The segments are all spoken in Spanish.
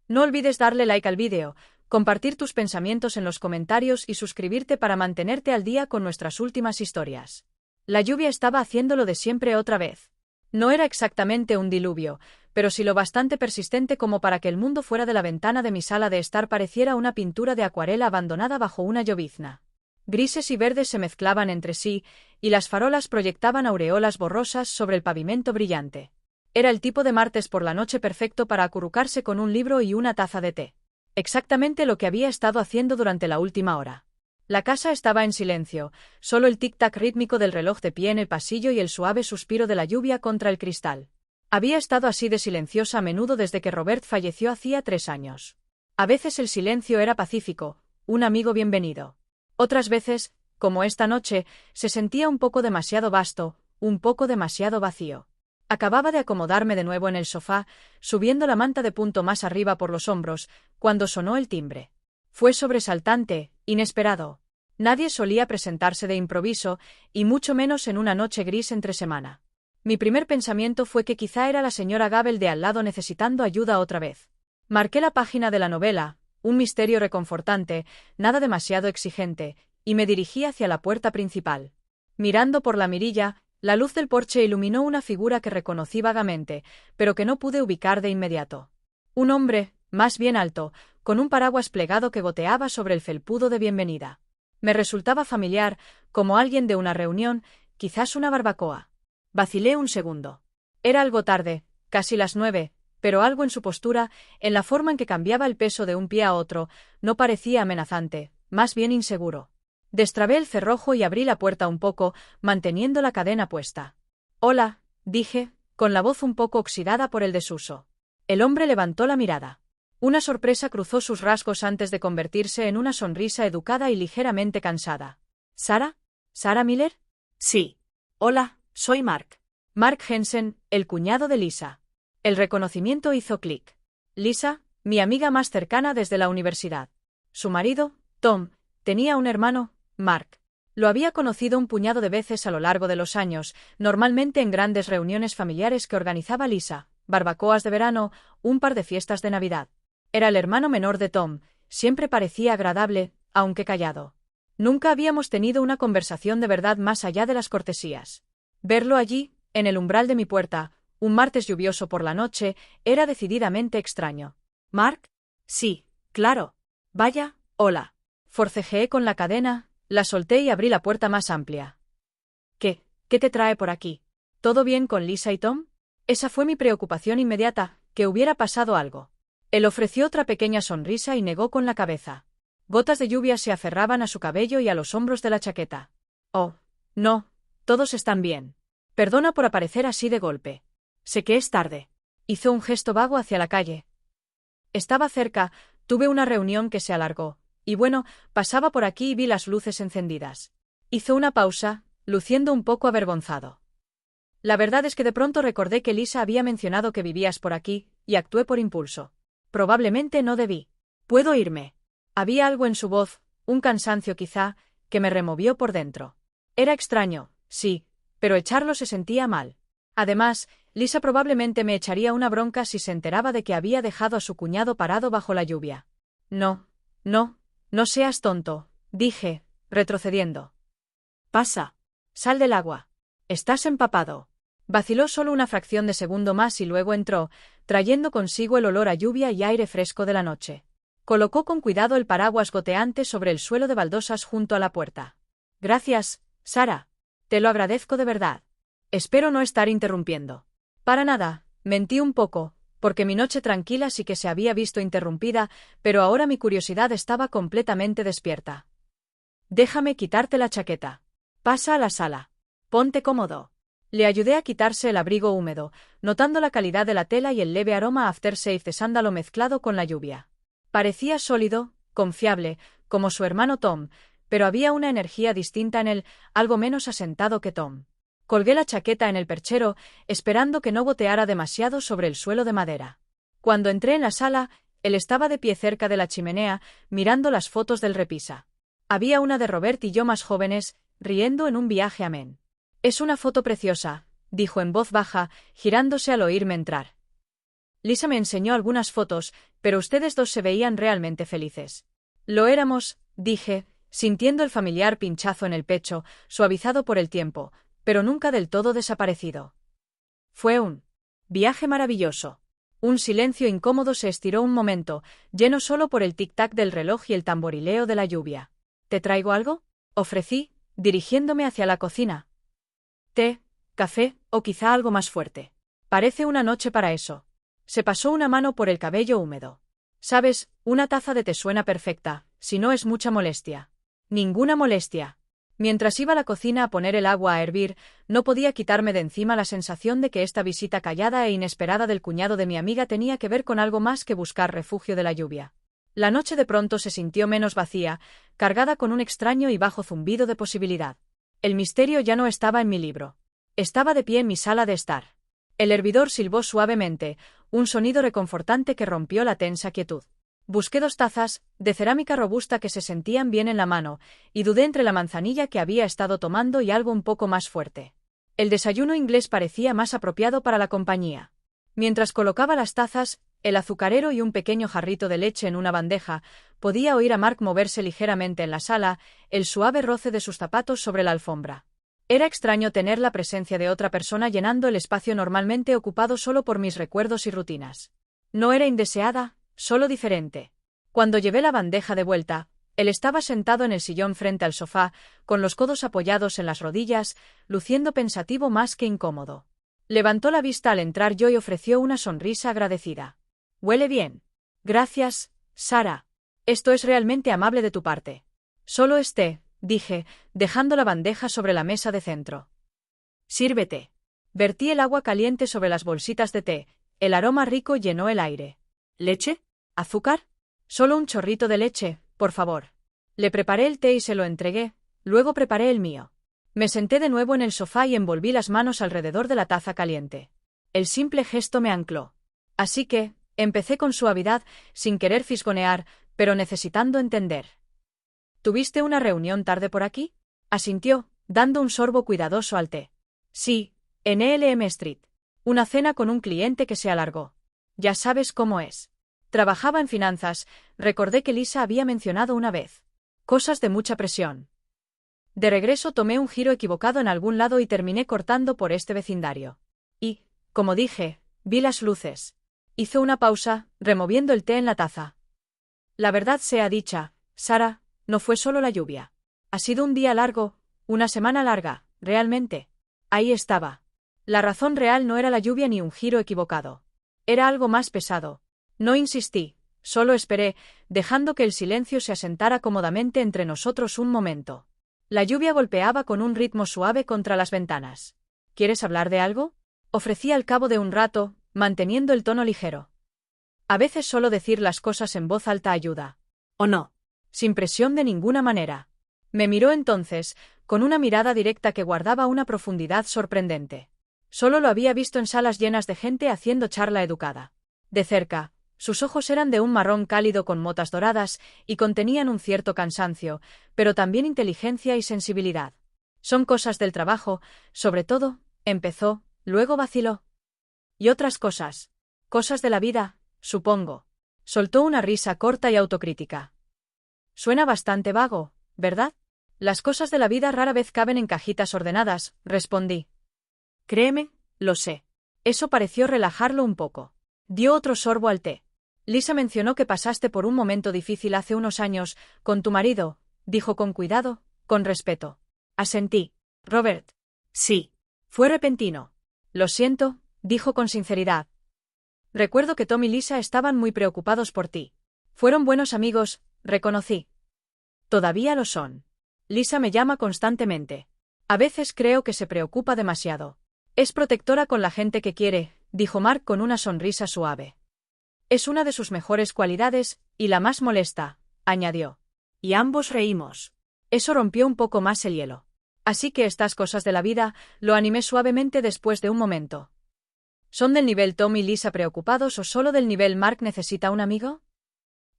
No olvides darle like al vídeo, compartir tus pensamientos en los comentarios y suscribirte para mantenerte al día con nuestras últimas historias. La lluvia estaba haciendo lo de siempre otra vez. No era exactamente un diluvio, pero sí lo bastante persistente como para que el mundo fuera de la ventana de mi sala de estar pareciera una pintura de acuarela abandonada bajo una llovizna. Grises y verdes se mezclaban entre sí, y las farolas proyectaban aureolas borrosas sobre el pavimento brillante. Era el tipo de martes por la noche perfecto para acurrucarse con un libro y una taza de té. Exactamente lo que había estado haciendo durante la última hora. La casa estaba en silencio, solo el tic-tac rítmico del reloj de pie en el pasillo y el suave suspiro de la lluvia contra el cristal. Había estado así de silenciosa a menudo desde que Robert falleció hacía 3 años. A veces el silencio era pacífico, un amigo bienvenido. Otras veces, como esta noche, se sentía un poco demasiado vasto, un poco demasiado vacío. Acababa de acomodarme de nuevo en el sofá, subiendo la manta de punto más arriba por los hombros, cuando sonó el timbre. Fue sobresaltante, inesperado. Nadie solía presentarse de improviso, y mucho menos en una noche gris entre semana. Mi primer pensamiento fue que quizá era la señora Gabel de al lado necesitando ayuda otra vez. Marqué la página de la novela, un misterio reconfortante, nada demasiado exigente, y me dirigí hacia la puerta principal. Mirando por la mirilla, la luz del porche iluminó una figura que reconocí vagamente, pero que no pude ubicar de inmediato. Un hombre, más bien alto, con un paraguas plegado que goteaba sobre el felpudo de bienvenida. Me resultaba familiar, como alguien de una reunión, quizás una barbacoa. Vacilé un segundo. Era algo tarde, casi las 9, pero algo en su postura, en la forma en que cambiaba el peso de un pie a otro, no parecía amenazante, más bien inseguro. Destrabé el cerrojo y abrí la puerta un poco, manteniendo la cadena puesta. «Hola», dije, con la voz un poco oxidada por el desuso. El hombre levantó la mirada. Una sorpresa cruzó sus rasgos antes de convertirse en una sonrisa educada y ligeramente cansada. «¿Sara? ¿Sara Miller?» «Sí. Hola, soy Mark. Mark Jensen, el cuñado de Lisa». El reconocimiento hizo clic. Lisa, mi amiga más cercana desde la universidad. Su marido, Tom, tenía un hermano, Mark. Lo había conocido un puñado de veces a lo largo de los años, normalmente en grandes reuniones familiares que organizaba Lisa, barbacoas de verano, un par de fiestas de Navidad. Era el hermano menor de Tom, siempre parecía agradable, aunque callado. Nunca habíamos tenido una conversación de verdad más allá de las cortesías. Verlo allí, en el umbral de mi puerta, un martes lluvioso por la noche, era decididamente extraño. «¿Mark?» «Sí, claro. Vaya, hola». Forcejeé con la cadena, la solté y abrí la puerta más amplia. ¿Qué te trae por aquí? ¿Todo bien con Lisa y Tom?» Esa fue mi preocupación inmediata, que hubiera pasado algo. Él ofreció otra pequeña sonrisa y negó con la cabeza. Gotas de lluvia se aferraban a su cabello y a los hombros de la chaqueta. «Oh, no, todos están bien. Perdona por aparecer así de golpe. Sé que es tarde». Hizo un gesto vago hacia la calle. Estaba cerca, tuve una reunión que se alargó. Y bueno, pasaba por aquí y vi las luces encendidas. Hizo una pausa, luciendo un poco avergonzado. La verdad es que de pronto recordé que Lisa había mencionado que vivías por aquí, y actué por impulso. Probablemente no debí. ¿Puedo irme? Había algo en su voz, un cansancio quizá, que me removió por dentro. Era extraño, sí, pero echarlo se sentía mal. Además, Lisa probablemente me echaría una bronca si se enteraba de que había dejado a su cuñado parado bajo la lluvia. No seas tonto, dije, retrocediendo. Pasa. Sal del agua. Estás empapado. Vaciló solo una fracción de segundo más y luego entró, trayendo consigo el olor a lluvia y aire fresco de la noche. Colocó con cuidado el paraguas goteante sobre el suelo de baldosas junto a la puerta. Gracias, Sara. Te lo agradezco de verdad. Espero no estar interrumpiendo. Para nada, mentí un poco, porque mi noche tranquila sí que se había visto interrumpida, pero ahora mi curiosidad estaba completamente despierta. Déjame quitarte la chaqueta. Pasa a la sala. Ponte cómodo. Le ayudé a quitarse el abrigo húmedo, notando la calidad de la tela y el leve aroma aftershave de sándalo mezclado con la lluvia. Parecía sólido, confiable, como su hermano Tom, pero había una energía distinta en él, algo menos asentado que Tom. Colgué la chaqueta en el perchero, esperando que no goteara demasiado sobre el suelo de madera. Cuando entré en la sala, él estaba de pie cerca de la chimenea, mirando las fotos del repisa. Había una de Robert y yo más jóvenes, riendo en un viaje a Maine. «Es una foto preciosa», dijo en voz baja, girándose al oírme entrar. Lisa me enseñó algunas fotos, pero ustedes dos se veían realmente felices. Lo éramos, dije, sintiendo el familiar pinchazo en el pecho, suavizado por el tiempo, pero nunca del todo desaparecido. Fue un viaje maravilloso. Un silencio incómodo se estiró un momento, lleno solo por el tic-tac del reloj y el tamborileo de la lluvia. ¿Te traigo algo?, ofrecí, dirigiéndome hacia la cocina. ¿Té, café o quizá algo más fuerte? Parece una noche para eso. Se pasó una mano por el cabello húmedo. Sabes, una taza de té suena perfecta, si no es mucha molestia. Ninguna molestia. Mientras iba a la cocina a poner el agua a hervir, no podía quitarme de encima la sensación de que esta visita callada e inesperada del cuñado de mi amiga tenía que ver con algo más que buscar refugio de la lluvia. La noche de pronto se sintió menos vacía, cargada con un extraño y bajo zumbido de posibilidad. El misterio ya no estaba en mi libro. Estaba de pie en mi sala de estar. El hervidor silbó suavemente, un sonido reconfortante que rompió la tensa quietud. Busqué 2 tazas, de cerámica robusta que se sentían bien en la mano, y dudé entre la manzanilla que había estado tomando y algo un poco más fuerte. El desayuno inglés parecía más apropiado para la compañía. Mientras colocaba las tazas, el azucarero y un pequeño jarrito de leche en una bandeja, podía oír a Mark moverse ligeramente en la sala, el suave roce de sus zapatos sobre la alfombra. Era extraño tener la presencia de otra persona llenando el espacio normalmente ocupado solo por mis recuerdos y rutinas. No era indeseada, solo diferente. Cuando llevé la bandeja de vuelta, él estaba sentado en el sillón frente al sofá, con los codos apoyados en las rodillas, luciendo pensativo más que incómodo. Levantó la vista al entrar yo y ofreció una sonrisa agradecida. «Huele bien. Gracias, Sara. Esto es realmente amable de tu parte. Solo es té», dije, dejando la bandeja sobre la mesa de centro. «Sírvete». Vertí el agua caliente sobre las bolsitas de té, el aroma rico llenó el aire. «¿Leche? ¿Azúcar? Solo un chorrito de leche, por favor». Le preparé el té y se lo entregué, luego preparé el mío. Me senté de nuevo en el sofá y envolví las manos alrededor de la taza caliente. El simple gesto me ancló. Así que, empecé con suavidad, sin querer fisgonear, pero necesitando entender. «¿Tuviste una reunión tarde por aquí?», asintió, dando un sorbo cuidadoso al té. «Sí, en Elm Street. Una cena con un cliente que se alargó. Ya sabes cómo es. Trabajaba en finanzas», recordé que Lisa había mencionado una vez. «Cosas de mucha presión». De regreso tomé un giro equivocado en algún lado y terminé cortando por este vecindario. Y, como dije, vi las luces. Hizo una pausa, removiendo el té en la taza. «La verdad sea dicha, Sara, no fue solo la lluvia. Ha sido un día largo, una semana larga, realmente». Ahí estaba. La razón real no era la lluvia ni un giro equivocado. Era algo más pesado. No insistí, solo esperé, dejando que el silencio se asentara cómodamente entre nosotros un momento. La lluvia golpeaba con un ritmo suave contra las ventanas. «¿Quieres hablar de algo?», ofrecí al cabo de un rato, manteniendo el tono ligero. A veces solo decir las cosas en voz alta ayuda. ¿O no? Sin presión de ninguna manera. Me miró entonces, con una mirada directa que guardaba una profundidad sorprendente. Solo lo había visto en salas llenas de gente haciendo charla educada. De cerca, sus ojos eran de un marrón cálido con motas doradas y contenían un cierto cansancio, pero también inteligencia y sensibilidad. «Son cosas del trabajo, sobre todo», empezó, luego vaciló. «Y otras cosas. Cosas de la vida, supongo». Soltó una risa corta y autocrítica. «Suena bastante vago, ¿verdad? Las cosas de la vida rara vez caben en cajitas ordenadas», respondí. «Créeme, lo sé». Eso pareció relajarlo un poco. Dio otro sorbo al té. «Lisa mencionó que pasaste por un momento difícil hace unos años, con tu marido», dijo con cuidado, con respeto. Asentí. «Robert». «Sí». «Fue repentino». «Lo siento», dijo con sinceridad. «Recuerdo que Tom y Lisa estaban muy preocupados por ti. Fueron buenos amigos», reconocí. «Todavía lo son. Lisa me llama constantemente. A veces creo que se preocupa demasiado. Es protectora con la gente que quiere», dijo Mark con una sonrisa suave. «Es una de sus mejores cualidades, y la más molesta», añadió. Y ambos reímos. Eso rompió un poco más el hielo. «Así que estas cosas de la vida», lo animé suavemente después de un momento. «¿Son del nivel Tom y Lisa preocupados o solo del nivel Mark necesita un amigo?».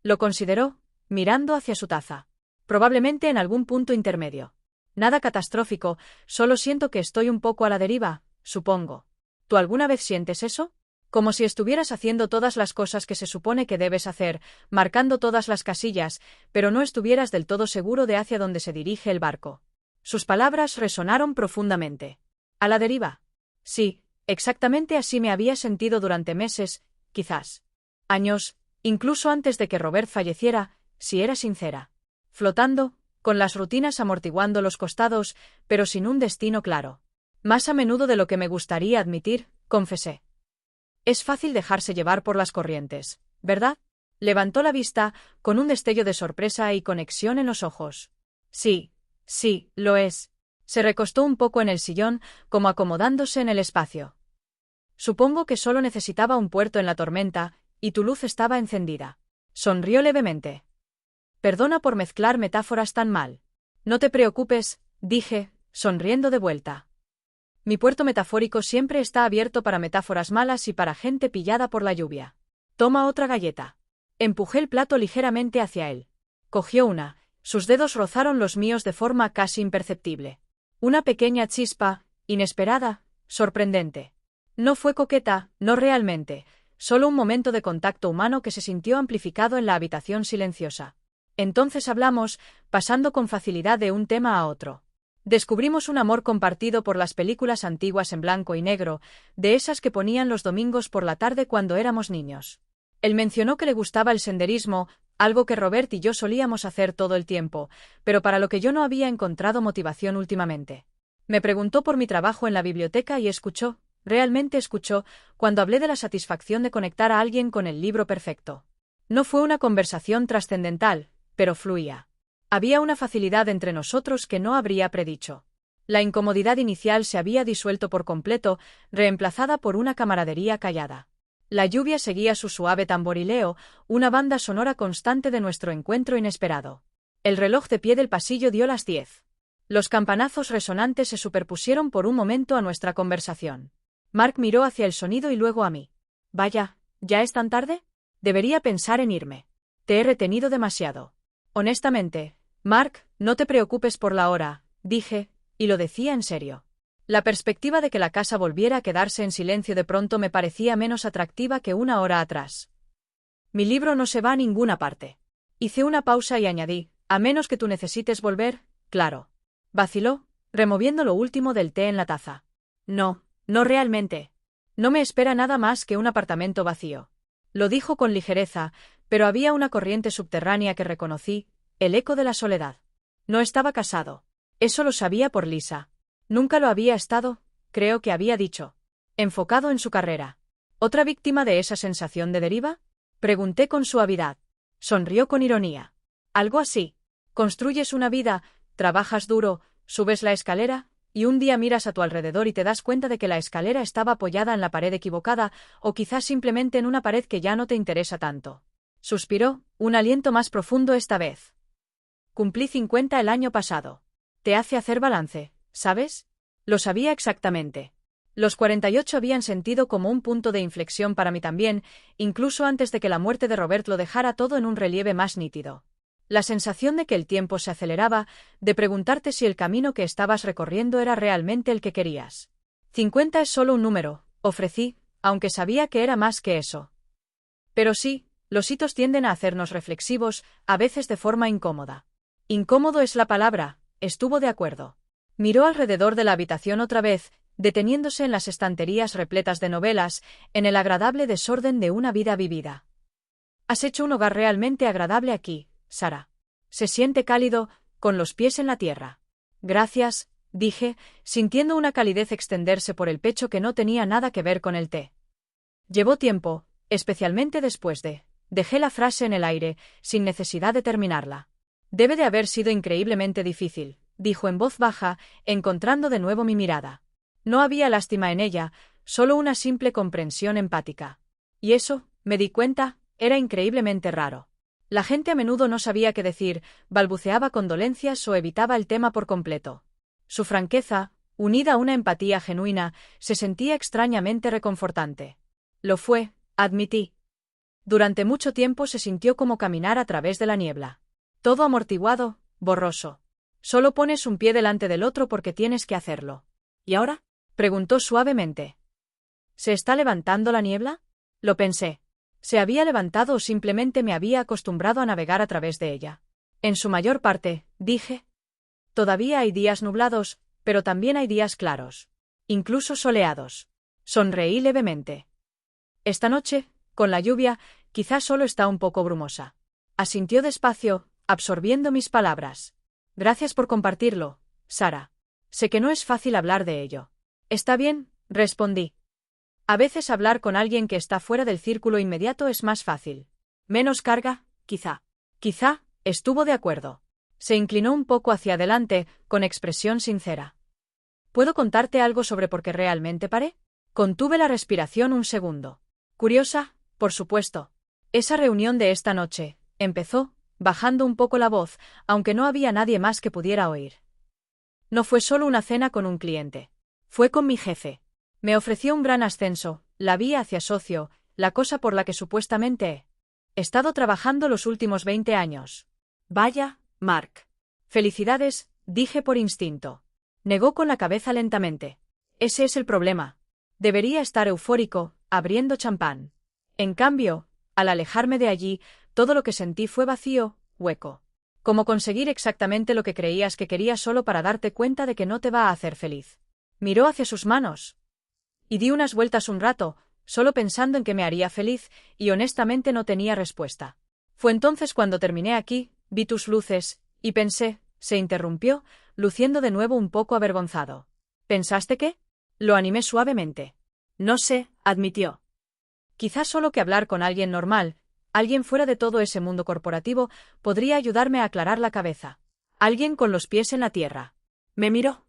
Lo consideró, mirando hacia su taza. «Probablemente en algún punto intermedio. Nada catastrófico, solo siento que estoy un poco a la deriva, supongo». «¿Tú alguna vez sientes eso?». Como si estuvieras haciendo todas las cosas que se supone que debes hacer, marcando todas las casillas, pero no estuvieras del todo seguro de hacia dónde se dirige el barco. Sus palabras resonaron profundamente. ¿A la deriva? Sí, exactamente así me había sentido durante meses, quizás años, incluso antes de que Robert falleciera, si era sincera. Flotando, con las rutinas amortiguando los costados, pero sin un destino claro. Más a menudo de lo que me gustaría admitir, confesé. Es fácil dejarse llevar por las corrientes, ¿verdad? Levantó la vista, con un destello de sorpresa y conexión en los ojos. Sí, lo es. Se recostó un poco en el sillón, como acomodándose en el espacio. Supongo que solo necesitaba un puerto en la tormenta, y tu luz estaba encendida. Sonrió levemente. Perdona por mezclar metáforas tan mal. No te preocupes, dije, sonriendo de vuelta. Mi puerto metafórico siempre está abierto para metáforas malas y para gente pillada por la lluvia. Toma otra galleta. Empujé el plato ligeramente hacia él. Cogió una, sus dedos rozaron los míos de forma casi imperceptible. Una pequeña chispa, inesperada, sorprendente. No fue coqueta, no realmente, solo un momento de contacto humano que se sintió amplificado en la habitación silenciosa. Entonces hablamos, pasando con facilidad de un tema a otro. Descubrimos un amor compartido por las películas antiguas en blanco y negro, de esas que ponían los domingos por la tarde cuando éramos niños. Él mencionó que le gustaba el senderismo, algo que Robert y yo solíamos hacer todo el tiempo, pero para lo que yo no había encontrado motivación últimamente. Me preguntó por mi trabajo en la biblioteca y escuchó, realmente escuchó, cuando hablé de la satisfacción de conectar a alguien con el libro perfecto. No fue una conversación trascendental, pero fluía. Había una facilidad entre nosotros que no habría predicho. La incomodidad inicial se había disuelto por completo, reemplazada por una camaradería callada. La lluvia seguía su suave tamborileo, una banda sonora constante de nuestro encuentro inesperado. El reloj de pie del pasillo dio las 10. Los campanazos resonantes se superpusieron por un momento a nuestra conversación. Mark miró hacia el sonido y luego a mí. Vaya, ¿ya es tan tarde? Debería pensar en irme. Te he retenido demasiado. Honestamente, Mark, no te preocupes por la hora, dije, y lo decía en serio. La perspectiva de que la casa volviera a quedarse en silencio de pronto me parecía menos atractiva que una hora atrás. Mi libro no se va a ninguna parte. Hice una pausa y añadí, a menos que tú necesites volver, claro. Vaciló, removiendo lo último del té en la taza. No realmente. No me espera nada más que un apartamento vacío. Lo dijo con ligereza, pero había una corriente subterránea que reconocí, el eco de la soledad. No estaba casado. Eso lo sabía por Lisa. Nunca lo había estado, creo que había dicho. Enfocado en su carrera. ¿Otra víctima de esa sensación de deriva? Pregunté con suavidad. Sonrió con ironía. Algo así. Construyes una vida, trabajas duro, subes la escalera, y un día miras a tu alrededor y te das cuenta de que la escalera estaba apoyada en la pared equivocada, o quizás simplemente en una pared que ya no te interesa tanto. Suspiró, un aliento más profundo esta vez. Cumplí 50 el año pasado. Te hace hacer balance, ¿sabes? Lo sabía exactamente. Los 48 habían sentido como un punto de inflexión para mí también, incluso antes de que la muerte de Robert lo dejara todo en un relieve más nítido. La sensación de que el tiempo se aceleraba, de preguntarte si el camino que estabas recorriendo era realmente el que querías. 50 es solo un número, ofrecí, aunque sabía que era más que eso. Pero sí, los hitos tienden a hacernos reflexivos, a veces de forma incómoda. Incómodo es la palabra, estuvo de acuerdo. Miró alrededor de la habitación otra vez, deteniéndose en las estanterías repletas de novelas, en el agradable desorden de una vida vivida. Has hecho un hogar realmente agradable aquí, Sara. Se siente cálido, con los pies en la tierra. Gracias, dije, sintiendo una calidez extenderse por el pecho que no tenía nada que ver con el té. Llevó tiempo, especialmente después de... Dejé la frase en el aire, sin necesidad de terminarla. Debe de haber sido increíblemente difícil, dijo en voz baja, encontrando de nuevo mi mirada. No había lástima en ella, solo una simple comprensión empática. Y eso, me di cuenta, era increíblemente raro. La gente a menudo no sabía qué decir, balbuceaba condolencias o evitaba el tema por completo. Su franqueza, unida a una empatía genuina, se sentía extrañamente reconfortante. Lo fue, admití. Durante mucho tiempo se sintió como caminar a través de la niebla. Todo amortiguado, borroso. Solo pones un pie delante del otro porque tienes que hacerlo. ¿Y ahora? Preguntó suavemente. ¿Se está levantando la niebla? Lo pensé. ¿Se había levantado o simplemente me había acostumbrado a navegar a través de ella? En su mayor parte, dije. Todavía hay días nublados, pero también hay días claros. Incluso soleados. Sonreí levemente. Esta noche, con la lluvia, quizás solo está un poco brumosa. Asintió despacio, absorbiendo mis palabras. Gracias por compartirlo, Sara. Sé que no es fácil hablar de ello. Está bien, respondí. A veces hablar con alguien que está fuera del círculo inmediato es más fácil. Menos carga, quizá. Quizá, estuvo de acuerdo. Se inclinó un poco hacia adelante, con expresión sincera. ¿Puedo contarte algo sobre por qué realmente paré? Contuve la respiración un segundo. Curiosa, por supuesto. Esa reunión de esta noche, empezó, bajando un poco la voz, aunque no había nadie más que pudiera oír. No fue solo una cena con un cliente. Fue con mi jefe. Me ofreció un gran ascenso, la vía hacia socio, la cosa por la que supuestamente he estado trabajando los últimos 20 años. Vaya, Mark. Felicidades, dije por instinto. Negó con la cabeza lentamente. Ese es el problema. Debería estar eufórico, abriendo champán. En cambio, al alejarme de allí, todo lo que sentí fue vacío, hueco. Como conseguir exactamente lo que creías que querías solo para darte cuenta de que no te va a hacer feliz. Miró hacia sus manos. Y di unas vueltas un rato, solo pensando en que me haría feliz, y honestamente no tenía respuesta. Fue entonces cuando terminé aquí, vi tus luces, y pensé, se interrumpió, luciendo de nuevo un poco avergonzado. ¿Pensaste qué? Lo animé suavemente. No sé, admitió. Quizás solo que hablar con alguien normal, alguien fuera de todo ese mundo corporativo, podría ayudarme a aclarar la cabeza. Alguien con los pies en la tierra. Me miró.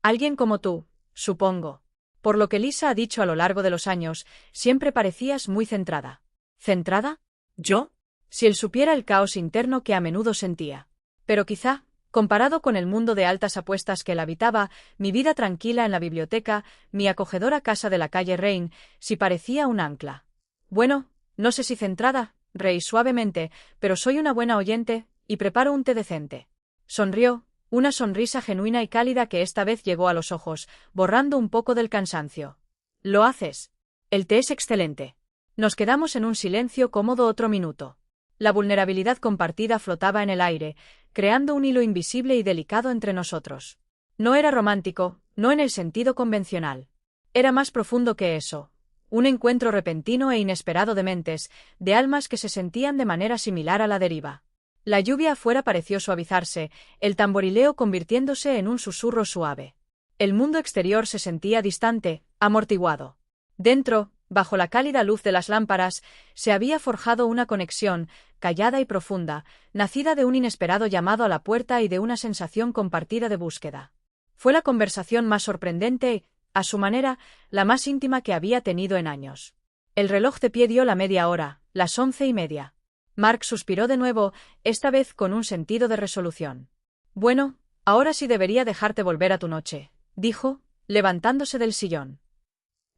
Alguien como tú, supongo. Por lo que Lisa ha dicho a lo largo de los años, siempre parecías muy centrada. ¿Centrada? ¿Yo? Si él supiera el caos interno que a menudo sentía. Pero quizá, comparado con el mundo de altas apuestas que él habitaba, mi vida tranquila en la biblioteca, mi acogedora casa de la calle Rain, si parecía un ancla. Bueno, no sé si centrada, reí suavemente, pero soy una buena oyente, y preparo un té decente. Sonrió, una sonrisa genuina y cálida que esta vez llegó a los ojos, borrando un poco del cansancio. ¿Lo haces? El té es excelente. Nos quedamos en un silencio cómodo otro minuto. La vulnerabilidad compartida flotaba en el aire, creando un hilo invisible y delicado entre nosotros. No era romántico, no en el sentido convencional. Era más profundo que eso. Un encuentro repentino e inesperado de mentes, de almas que se sentían de manera similar a la deriva. La lluvia afuera pareció suavizarse, el tamborileo convirtiéndose en un susurro suave. El mundo exterior se sentía distante, amortiguado. Dentro, bajo la cálida luz de las lámparas, se había forjado una conexión, callada y profunda, nacida de un inesperado llamado a la puerta y de una sensación compartida de búsqueda. Fue la conversación más sorprendente y, a su manera, la más íntima que había tenido en años. El reloj de pie dio la media hora, las 11:30. Mark suspiró de nuevo, esta vez con un sentido de resolución. Bueno, ahora sí debería dejarte volver a tu noche, dijo, levantándose del sillón.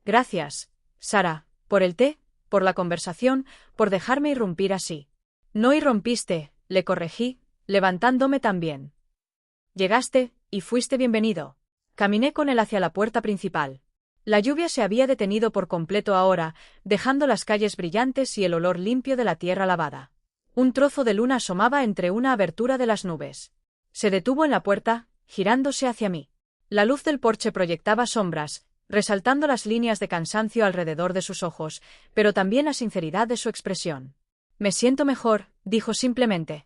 Gracias, Sara, por el té, por la conversación, por dejarme irrumpir así. No irrumpiste, le corregí, levantándome también. Llegaste, y fuiste bienvenido. Caminé con él hacia la puerta principal. La lluvia se había detenido por completo ahora, dejando las calles brillantes y el olor limpio de la tierra lavada. Un trozo de luna asomaba entre una abertura de las nubes. Se detuvo en la puerta, girándose hacia mí. La luz del porche proyectaba sombras, resaltando las líneas de cansancio alrededor de sus ojos, pero también la sinceridad de su expresión. Me siento mejor, dijo simplemente.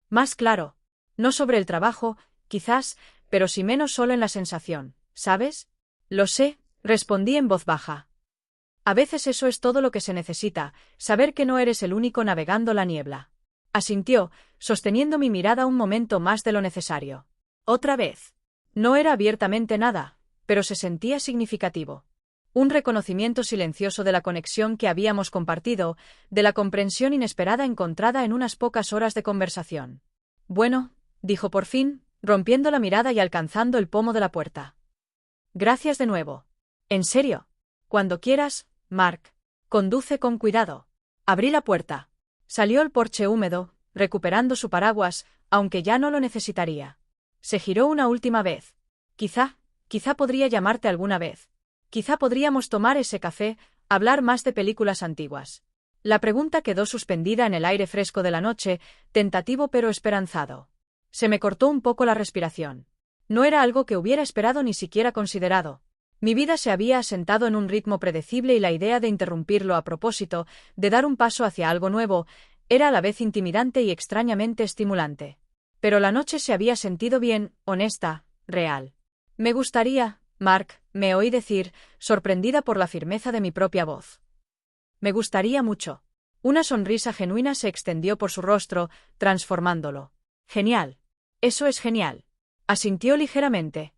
Más claro. No sobre el trabajo, quizás, pero sí menos solo en la sensación, ¿sabes? Lo sé, respondí en voz baja. A veces eso es todo lo que se necesita, saber que no eres el único navegando la niebla. Asintió, sosteniendo mi mirada un momento más de lo necesario. Otra vez. No era abiertamente nada, pero se sentía significativo. Un reconocimiento silencioso de la conexión que habíamos compartido, de la comprensión inesperada encontrada en unas pocas horas de conversación. Bueno, dijo por fin, rompiendo la mirada y alcanzando el pomo de la puerta. Gracias de nuevo. ¿En serio? Cuando quieras, Mark. Conduce con cuidado. Abrí la puerta. Salió al porche húmedo, recuperando su paraguas, aunque ya no lo necesitaría. Se giró una última vez. Quizá podría llamarte alguna vez. Quizá podríamos tomar ese café, hablar más de películas antiguas. La pregunta quedó suspendida en el aire fresco de la noche, tentativo pero esperanzado. Se me cortó un poco la respiración. No era algo que hubiera esperado ni siquiera considerado. Mi vida se había asentado en un ritmo predecible y la idea de interrumpirlo a propósito, de dar un paso hacia algo nuevo, era a la vez intimidante y extrañamente estimulante. Pero la noche se había sentido bien, honesta, real. Me gustaría, Mark, me oí decir, sorprendida por la firmeza de mi propia voz. Me gustaría mucho. Una sonrisa genuina se extendió por su rostro, transformándolo. Genial. Eso es genial. Asintió ligeramente.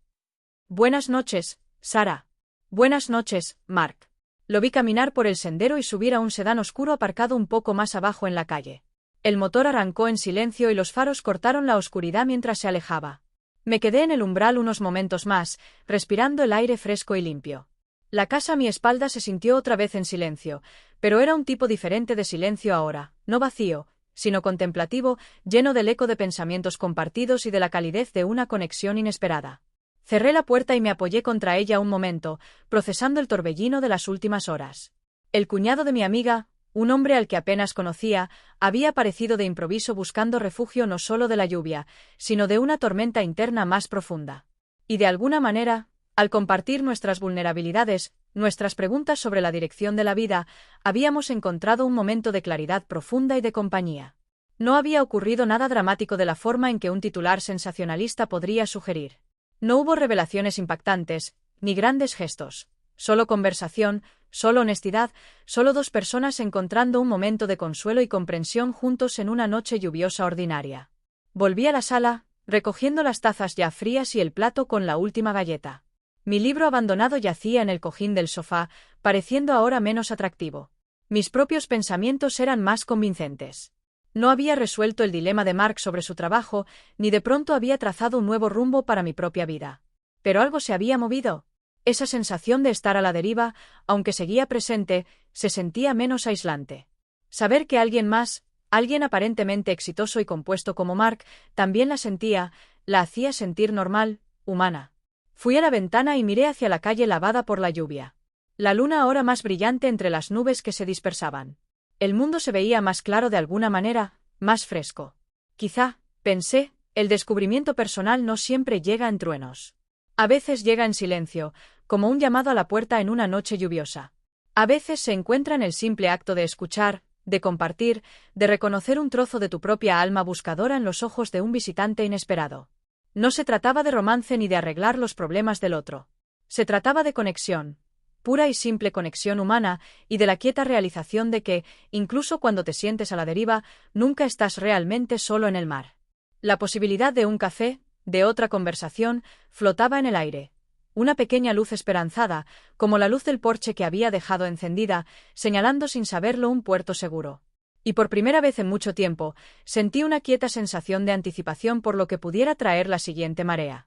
Buenas noches, Sara. Buenas noches, Mark. Lo vi caminar por el sendero y subir a un sedán oscuro aparcado un poco más abajo en la calle. El motor arrancó en silencio y los faros cortaron la oscuridad mientras se alejaba. Me quedé en el umbral unos momentos más, respirando el aire fresco y limpio. La casa a mi espalda se sintió otra vez en silencio, pero era un tipo diferente de silencio ahora, no vacío, sino contemplativo, lleno del eco de pensamientos compartidos y de la calidez de una conexión inesperada. Cerré la puerta y me apoyé contra ella un momento, procesando el torbellino de las últimas horas. El cuñado de mi amiga, un hombre al que apenas conocía, había aparecido de improviso buscando refugio no solo de la lluvia, sino de una tormenta interna más profunda. Y de alguna manera, al compartir nuestras vulnerabilidades, nuestras preguntas sobre la dirección de la vida, habíamos encontrado un momento de claridad profunda y de compañía. No había ocurrido nada dramático de la forma en que un titular sensacionalista podría sugerir. No hubo revelaciones impactantes, ni grandes gestos. Solo conversación, solo honestidad, solo dos personas encontrando un momento de consuelo y comprensión juntos en una noche lluviosa ordinaria. Volví a la sala, recogiendo las tazas ya frías y el plato con la última galleta. Mi libro abandonado yacía en el cojín del sofá, pareciendo ahora menos atractivo. Mis propios pensamientos eran más convincentes. No había resuelto el dilema de Mark sobre su trabajo, ni de pronto había trazado un nuevo rumbo para mi propia vida. Pero algo se había movido. Esa sensación de estar a la deriva, aunque seguía presente, se sentía menos aislante. Saber que alguien más, alguien aparentemente exitoso y compuesto como Mark, también la sentía, la hacía sentir normal, humana. Fui a la ventana y miré hacia la calle lavada por la lluvia. La luna ahora más brillante entre las nubes que se dispersaban. El mundo se veía más claro de alguna manera, más fresco. Quizá, pensé, el descubrimiento personal no siempre llega en truenos. A veces llega en silencio, como un llamado a la puerta en una noche lluviosa. A veces se encuentra en el simple acto de escuchar, de compartir, de reconocer un trozo de tu propia alma buscadora en los ojos de un visitante inesperado. No se trataba de romance ni de arreglar los problemas del otro. Se trataba de conexión. Pura y simple conexión humana, y de la quieta realización de que, incluso cuando te sientes a la deriva, nunca estás realmente solo en el mar. La posibilidad de un café, de otra conversación, flotaba en el aire. Una pequeña luz esperanzada, como la luz del porche que había dejado encendida, señalando sin saberlo un puerto seguro. Y por primera vez en mucho tiempo, sentí una quieta sensación de anticipación por lo que pudiera traer la siguiente marea.